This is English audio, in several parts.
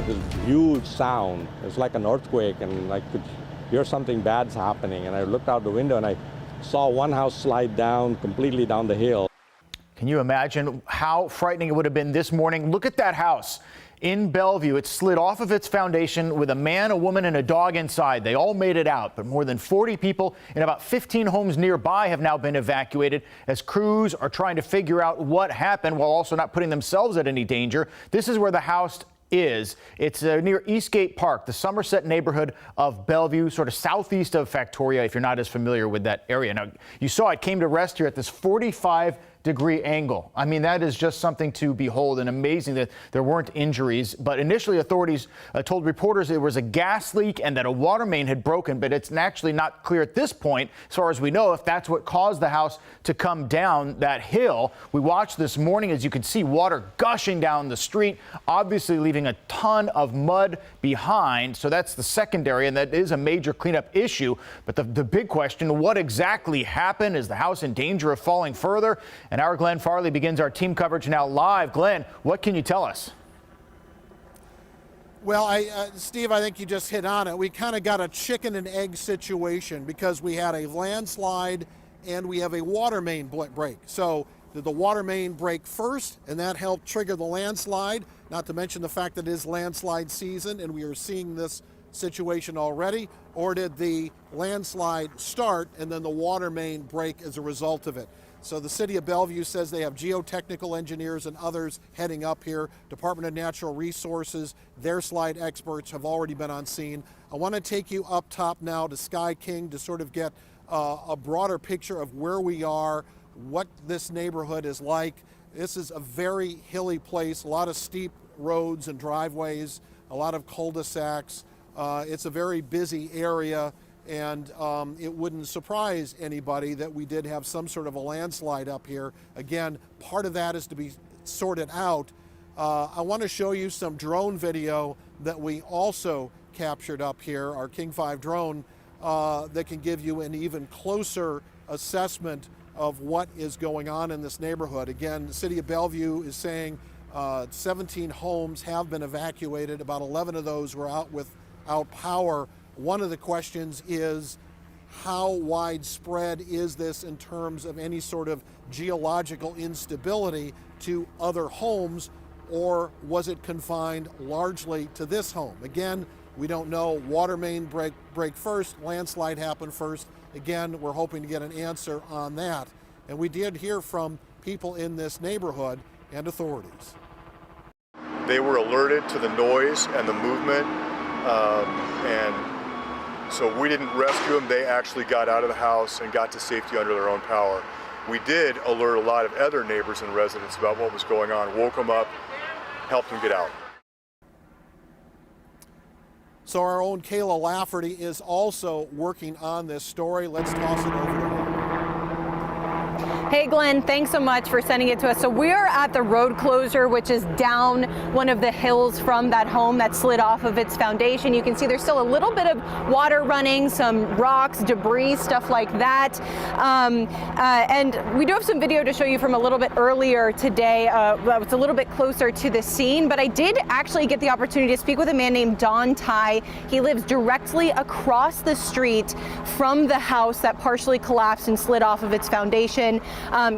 heard this huge sound. It's like an earthquake, and I could hear something bad's happening. And I looked out the window and I saw one house slide down completely down the hill. Can you imagine how frightening it would have been this morning? Look at that house in Bellevue. It slid off of its foundation with a man, a woman, and a dog inside. They all made it out, but more than 40 people in about 15 homes nearby have now been evacuated as crews are trying to figure out what happened while also not putting themselves at any danger. This is where the house is. It's near Eastgate Park, the Somerset neighborhood of Bellevue, sort of southeast of Factoria, if you're not as familiar with that area. Now, you saw it came to rest here at this 45-degree angle. I mean, that is just something to behold, and amazing that there weren't injuries. But initially, authorities told reporters it was a gas leak and that a water main had broken, but it's actually not clear at this point, as far as we know, if that's what caused the house to come down that hill. We watched this morning, as you can see, water gushing down the street, obviously leaving a ton of mud behind. So that's the secondary, and that is a major cleanup issue. But the big question, what exactly happened? Is the house in danger of falling further? And our Glenn Farley begins our team coverage now live. Glenn, what can you tell us? Well, Steve, I think you just hit on it. We kind of got a chicken and egg situation because we had a landslide and we have a water main break. So did the water main break first, and that helped trigger the landslide? Not to mention the fact that it is landslide season and we are seeing this situation already. Or did the landslide start and then the water main break as a result of it? So the city of Bellevue says they have geotechnical engineers and others heading up here. Department of Natural Resources, their slide experts have already been on scene. I want to take you up top now to Sky King to sort of get a broader picture of where we are, what this neighborhood is like. This is a very hilly place, a lot of steep roads and driveways, a lot of cul-de-sacs. It's a very busy area. And it wouldn't surprise anybody that we did have some sort of a landslide up here. Again, part of that is to be sorted out. I want to show you some drone video that we also captured up here, our King 5 drone, that can give you an even closer assessment of what is going on in this neighborhood. Again, the city of Bellevue is saying 17 homes have been evacuated. About 11 of those were without power. One of the questions is, how widespread is this in terms of any sort of geological instability to other homes, or was it confined largely to this home? Again, we don't know. Water main break first, landslide happened first. Again, we're hoping to get an answer on that. And we did hear from people in this neighborhood and authorities. They were alerted to the noise and the movement, and so we didn't rescue them. They actually got out of the house and got to safety under their own power. We did alert a lot of other neighbors and residents about what was going on, woke them up, helped them get out. So our own Kayla Lafferty is also working on this story. Let's toss it over to her. Hey Glenn, thanks so much for sending it to us. So we're at the road closure, which is down one of the hills from that home that slid off of its foundation. You can see there's still a little bit of water running, some rocks, debris, stuff like that. And we do have some video to show you from a little bit earlier today. It's a little bit closer to the scene, but I did actually get the opportunity to speak with a man named Don Tai. He lives directly across the street from the house that partially collapsed and slid off of its foundation.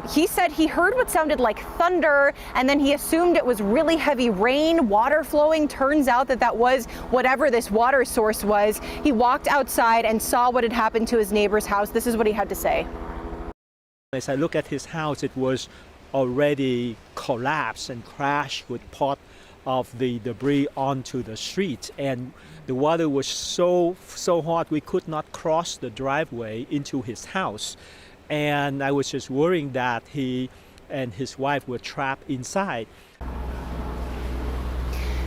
He said he heard what sounded like thunder, and then he assumed it was really heavy rain, water flowing. Turns out that was whatever this water source was. He walked outside and saw what had happened to his neighbor's house. This is what he had to say. As I look at his house, it was already collapsed and crashed with part of the debris onto the street, and the water was so hot we could not cross the driveway into his house. And I was just worrying that he and his wife were trapped inside.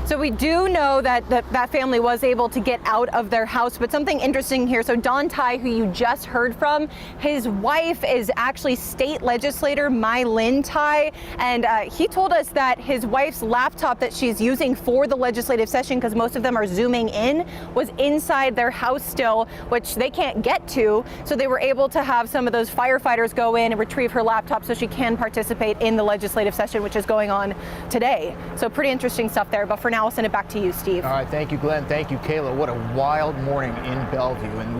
So we do know that that family was able to get out of their house, but something interesting here. So Don Tai, who you just heard from, his wife is actually state legislator Mai Lin Tai, and he told us that his wife's laptop that she's using for the legislative session, because most of them are zooming in, was inside their house still, which they can't get to. So they were able to have some of those firefighters go in and retrieve her laptop so she can participate in the legislative session, which is going on today. So pretty interesting stuff there. But for now, now I'll send it back to you, Steve. All right, thank you, Glenn. Thank you, Kayla. What a wild morning in Bellevue. And